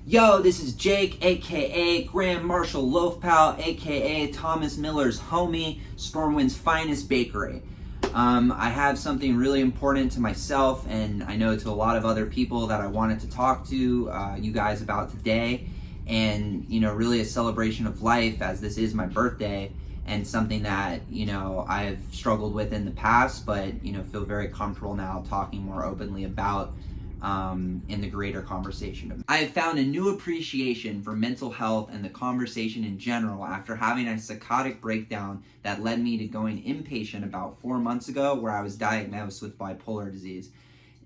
Yo, this is Jake, aka Grand Marshal Loaf Pal, aka Thomas Miller's homie, Stormwind's finest bakery. I have something really important to myself, and I know to a lot of other people that I wanted to talk to you guys about today, and really a celebration of life, as this is my birthday, and something that I've struggled with in the past, but feel very comfortable now talking more openly about in the greater conversation. I have found a new appreciation for mental health and the conversation in general after having a psychotic breakdown that led me to going inpatient about 4 months ago, where I was diagnosed with bipolar disease.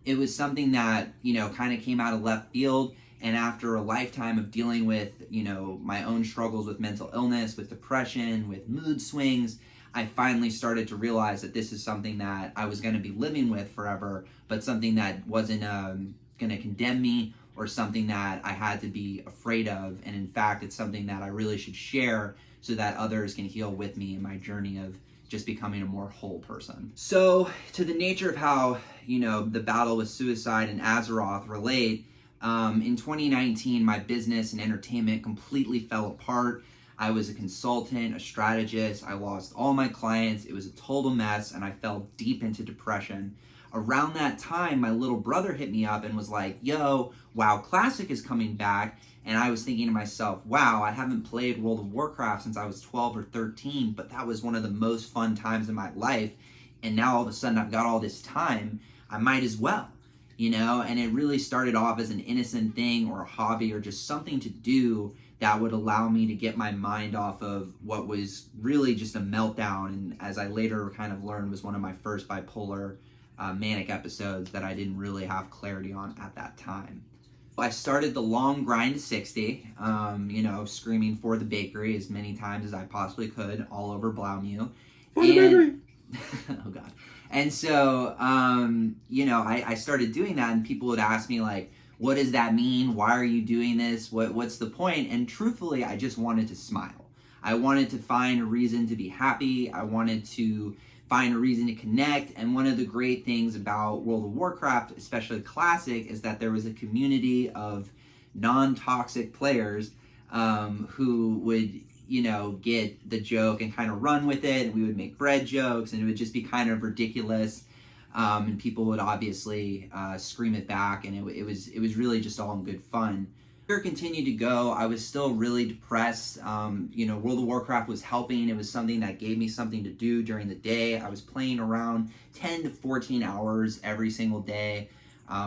It was something that, kind of came out of left field, and after a lifetime of dealing with, my own struggles with mental illness, with depression, with mood swings, I finally started to realize that this is something that I was going to be living with forever, but something that wasn't going to condemn me or something that I had to be afraid of. And in fact, it's something that I really should share so that others can heal with me in my journey of just becoming a more whole person. So to the nature of how, the battle with suicide and Azeroth relate, in 2019, my business and entertainment completely fell apart. I was a consultant, a strategist. I lost all my clients. It was a total mess, and I fell deep into depression. Around that time, my little brother hit me up and was like, yo, WoW Classic is coming back. And I was thinking to myself, wow, I haven't played World of Warcraft since I was 12 or 13, but that was one of the most fun times in my life. And now all of a sudden I've got all this time, I might as well, and it really started off as an innocent thing or a hobby or just something to do that would allow me to get my mind off of what was really just a meltdown, and as I later kind of learned was one of my first bipolar manic episodes that I didn't really have clarity on at that time. I started the long grind to 60, screaming for the bakery as many times as I possibly could all over Blaumew. For the bakery! Oh God. And so, I started doing that, and people would ask me like, what does that mean? Why are you doing this? What's the point? And truthfully, I just wanted to smile. I wanted to find a reason to be happy. I wanted to find a reason to connect. And one of the great things about World of Warcraft, especially Classic, is that there was a community of non-toxic players who would, get the joke and kind of run with it. And we would make bread jokes, and it would just be kind of ridiculous. And people would obviously scream it back, and it was really just all in good fun. As it continued to go, I was still really depressed. World of Warcraft was helping. It was something that gave me something to do during the day. I was playing around 10 to 14 hours every single day,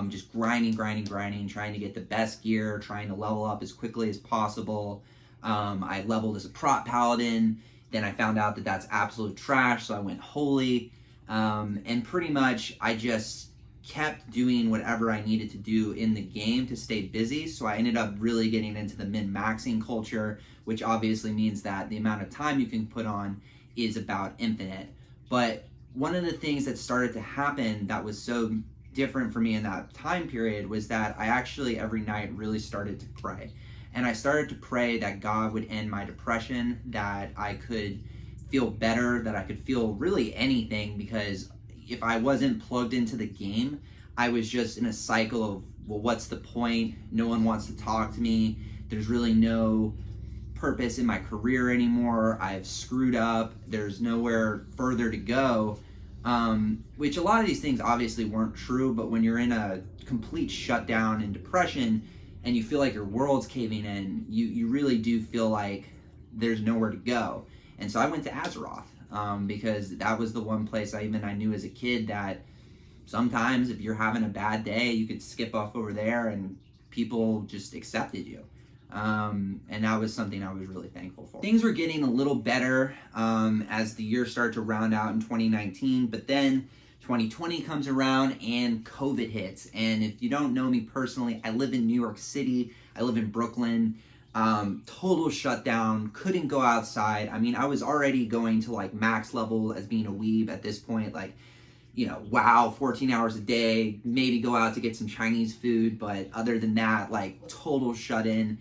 just grinding, trying to get the best gear, trying to level up as quickly as possible. I leveled as a prot paladin. Then I found out that that's absolute trash, so I went holy. And pretty much I just kept doing whatever I needed to do in the game to stay busy. So I ended up really getting into the min-maxing culture, which obviously means that the amount of time you can put on is about infinite. But one of the things that started to happen that was so different for me in that time period was that I actually every night really started to pray. And I started to pray that God would end my depression, that I could feel better, that I could feel really anything, because if I wasn't plugged into the game, I was just in a cycle of, well, what's the point? No one wants to talk to me. There's really no purpose in my career anymore. I've screwed up. There's nowhere further to go. Which a lot of these things obviously weren't true, but when you're in a complete shutdown and depression and you feel like your world's caving in, you really do feel like there's nowhere to go. And so I went to Azeroth because that was the one place I knew as a kid that sometimes if you're having a bad day, you could skip off over there and people just accepted you. And that was something I was really thankful for. Things were getting a little better as the year started to round out in 2019, but then 2020 comes around and COVID hits. And if you don't know me personally, I live in New York City. I live in Brooklyn. Total shutdown, couldn't go outside. I mean, I was already going to like max level as being a weeb at this point, like, WoW, 14 hours a day, maybe go out to get some Chinese food. But other than that, like total shut in.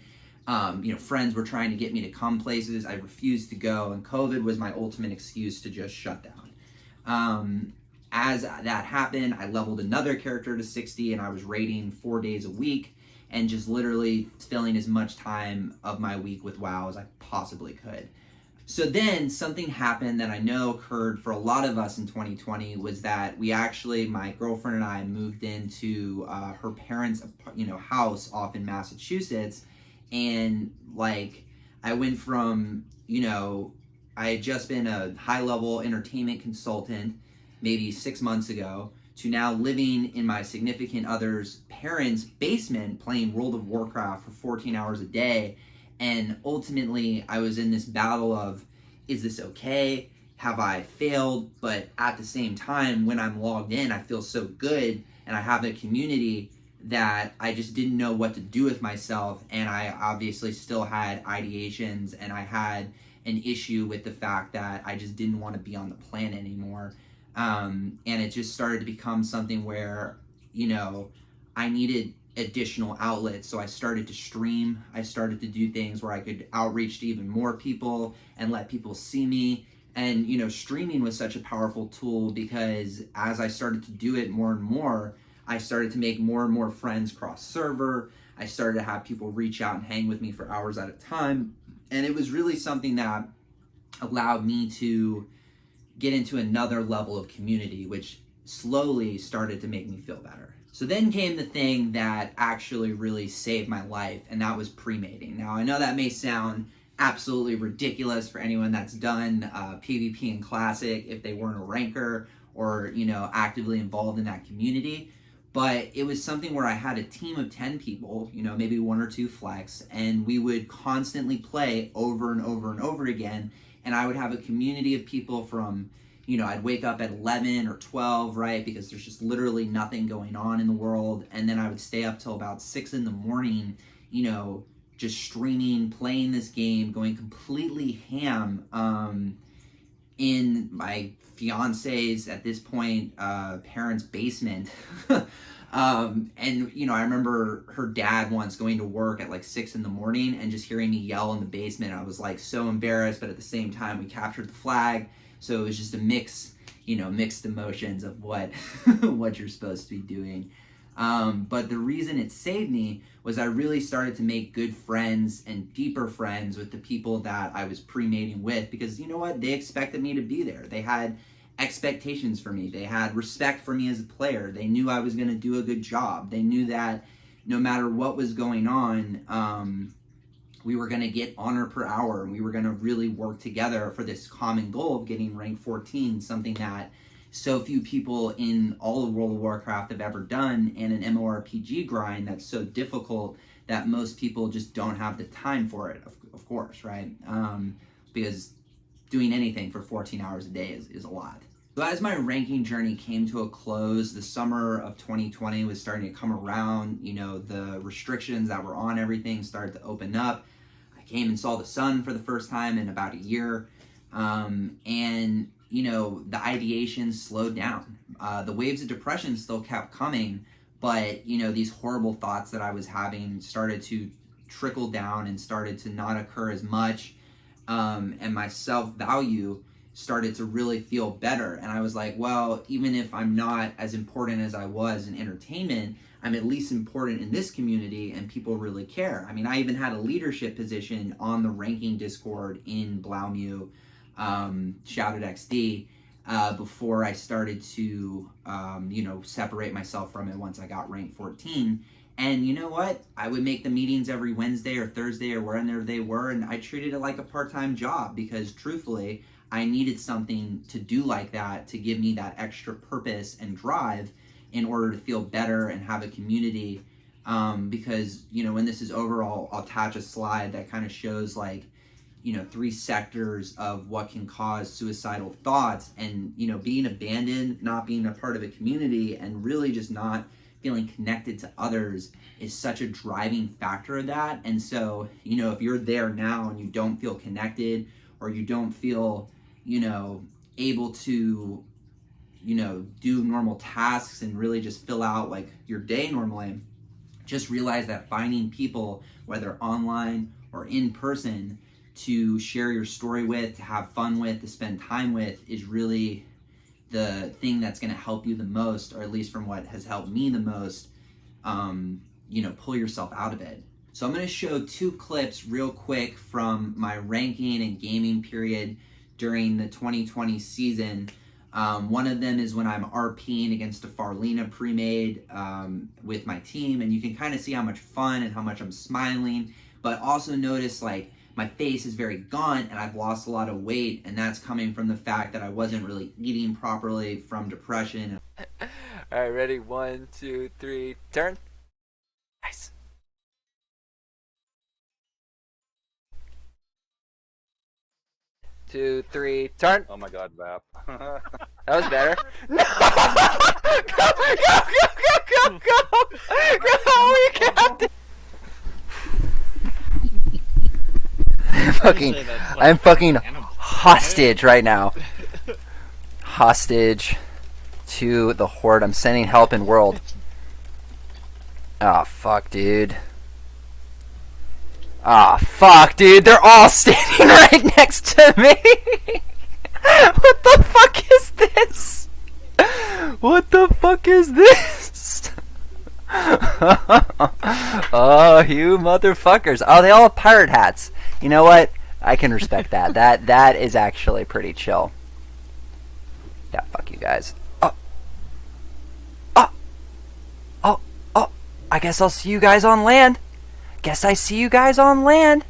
Friends were trying to get me to come places. I refused to go, and COVID was my ultimate excuse to just shut down. As that happened, I leveled another character to 60, and I was raiding 4 days a week. and just literally filling as much time of my week with WoW as I possibly could. So then something happened that I know occurred for a lot of us in 2020 was that my girlfriend and I moved into her parents' house off in Massachusetts. And like, I went from, I had just been a high-level entertainment consultant maybe 6 months ago to now living in my significant other's parents' basement playing World of Warcraft for 14 hours a day. And ultimately, I was in this battle of, is this okay? Have I failed? But at the same time, when I'm logged in, I feel so good and I have a community that I just didn't know what to do with myself. And I obviously still had ideations, and I had an issue with the fact that I just didn't want to be on the planet anymore. And it just started to become something where, I needed additional outlets. So I started to stream. I started to do things where I could outreach to even more people and let people see me. And, streaming was such a powerful tool because as I started to do it more and more, I started to make more and more friends cross server. I started to have people reach out and hang with me for hours at a time. And it was really something that allowed me to get into another level of community, which slowly started to make me feel better. So then came the thing that actually really saved my life, and that was PreMating. Now, I know that may sound absolutely ridiculous for anyone that's done PvP and Classic if they weren't a ranker or, actively involved in that community. But it was something where I had a team of 10 people, maybe 1 or 2 flex, and we would constantly play over and over and over again. And I would have a community of people from, I'd wake up at 11 or 12, right? Because there's just literally nothing going on in the world. And then I would stay up till about 6 in the morning, just streaming, playing this game, going completely ham in my fiance's, at this point, parents' basement. And, I remember her dad once going to work at like 6 in the morning and just hearing me yell in the basement. I was like so embarrassed, but at the same time, we captured the flag. So it was just a mixed emotions of what, what you're supposed to be doing. But the reason it saved me was I really started to make good friends and deeper friends with the people that I was PreMating with, because you know what? They expected me to be there. They had expectations for me. They had respect for me as a player. They knew I was going to do a good job. They knew that no matter what was going on, we were going to get honor per hour, and we were going to really work together for this common goal of getting rank 14, something that so few people in all of World of Warcraft have ever done, and an MMORPG grind that's so difficult that most people just don't have the time for it, of course, right? Because doing anything for 14 hours a day is a lot. So as my ranking journey came to a close, the summer of 2020 was starting to come around. The restrictions that were on everything started to open up. I came and saw the sun for the first time in about a year. And the ideation slowed down. The waves of depression still kept coming, but, these horrible thoughts that I was having started to trickle down and started to not occur as much. And my self-value started to really feel better. And I was like, well, even if I'm not as important as I was in entertainment, I'm at least important in this community and people really care. I mean, I even had a leadership position on the ranking Discord in Blaumu, Shoutouts before I started to, separate myself from it once I got rank 14. And you know what? I would make the meetings every Wednesday or Thursday or wherever they were, and I treated it like a part-time job because truthfully, I needed something to do like that to give me that extra purpose and drive in order to feel better and have a community. Because, when this is over, I'll attach a slide that kind of shows 3 sectors of what can cause suicidal thoughts, and, being abandoned, not being a part of a community, and really just not feeling connected to others is such a driving factor of that. And so, if you're there now and you don't feel connected, or you don't feel, able to, do normal tasks and really just fill out your day normally, just realize that finding people, whether online or in person, to share your story with, to have fun with, to spend time with, is really the thing that's going to help you the most, or at least from what has helped me the most, pull yourself out of it. So I'm going to show 2 clips real quick from my ranking and gaming period during the 2020 season. One of them is when I'm RPing against a Farlina pre-made with my team, and you can kind of see how much fun and how much I'm smiling, but also notice like my face is very gaunt and I've lost a lot of weight, and that's coming from the fact that I wasn't really eating properly from depression. All right, ready? 1, 2, 3, turn. Nice. 2, 3, turn. Oh my god, Vap. That was better. No! Go! You captain! I'm fucking hostage right now. Hostage to the Horde. I'm sending help in world. Oh, fuck, dude. Ah, oh, fuck, dude. They're all standing right next to me. What the fuck is this? What the fuck is this? Oh, you motherfuckers. Oh, they all have pirate hats. You know what? I can respect that. That is actually pretty chill. Yeah, fuck you guys. Oh. Oh. Oh. Oh. I guess I'll see you guys on land. Guess I see you guys on land.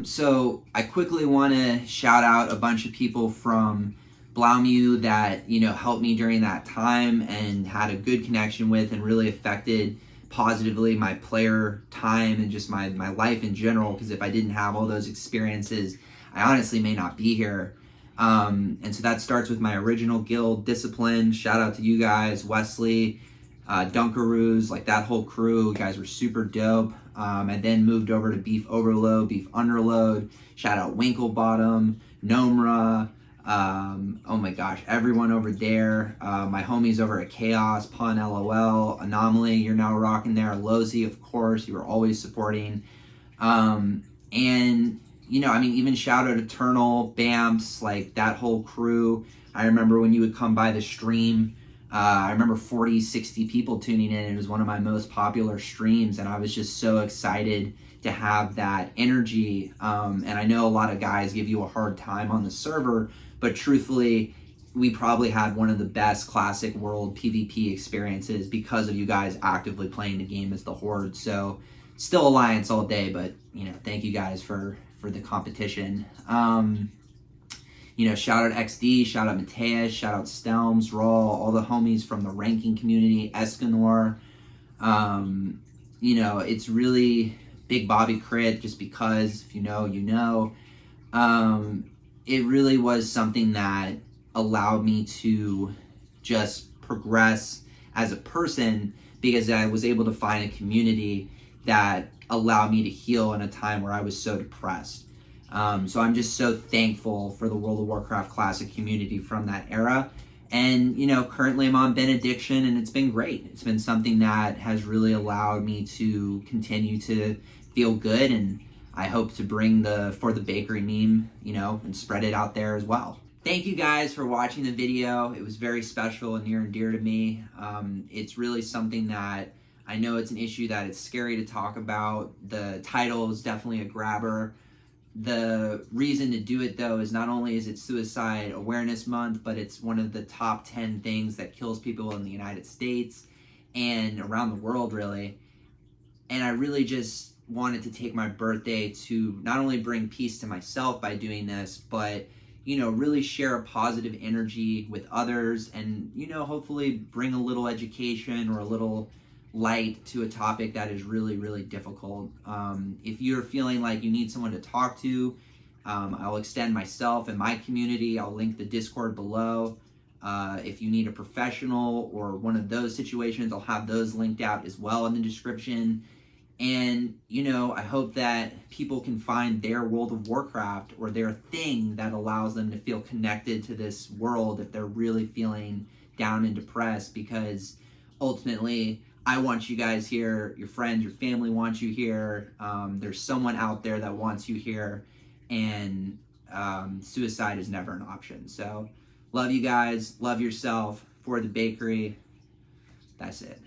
So I quickly want to shout out a bunch of people from Blaumu that, helped me during that time and had a good connection with and really affected positively my player time and just my life in general, because if I didn't have all those experiences, I honestly may not be here. And so that starts with my original guild, Discipline. Shout out to you guys, Wesley, Dunkaroos, like that whole crew. You guys were super dope. I then moved over to Beef Overload, Beef Underload. Shout out Winklebottom, Nomra. Oh my gosh, everyone over there. My homies over at Chaos, Pun LOL, Anomaly, you're now rocking there. Lozy, of course, you were always supporting. And even shout out Eternal, Bamps, like that whole crew. I remember when you would come by the stream, I remember 40, 60 people tuning in. It was one of my most popular streams, and I was just so excited to have that energy. And I know a lot of guys give you a hard time on the server, but truthfully, we probably had one of the best Classic World PvP experiences because of you guys actively playing the game as the Horde. So still Alliance all day, but thank you guys for the competition. Shout out XD, shout out Mateus, shout out Stelms, Raw, all the homies from the ranking community, Escanor. It's really Big Bobby Crit, just because if you know. It really was something that allowed me to just progress as a person, because I was able to find a community that allowed me to heal in a time where I was so depressed. So I'm just so thankful for the World of Warcraft Classic community from that era. And, currently I'm on Benediction, and it's been great. It's been something that has really allowed me to continue to feel good, and I hope to bring the For the Bakery meme, and spread it out there as well. Thank you guys for watching the video. It was very special and near and dear to me. It's really something that I know it's an issue that it's scary to talk about. The title is definitely a grabber. The reason to do it, though, is not only is it Suicide Awareness Month, but it's one of the top 10 things that kills people in the United States and around the world, really. And I really just wanted to take my birthday to not only bring peace to myself by doing this, but, really share a positive energy with others and, hopefully bring a little education or a little light to a topic that is really, really difficult. If you're feeling like you need someone to talk to, I'll extend myself and my community. I'll link the Discord below. If you need a professional or one of those situations, I'll have those linked out as well in the description. And, I hope that people can find their World of Warcraft or their thing that allows them to feel connected to this world if they're really feeling down and depressed, because ultimately, I want you guys here, your friends, your family wants you here, there's someone out there that wants you here, and suicide is never an option. So, love you guys, love yourself, For the Bakery, that's it.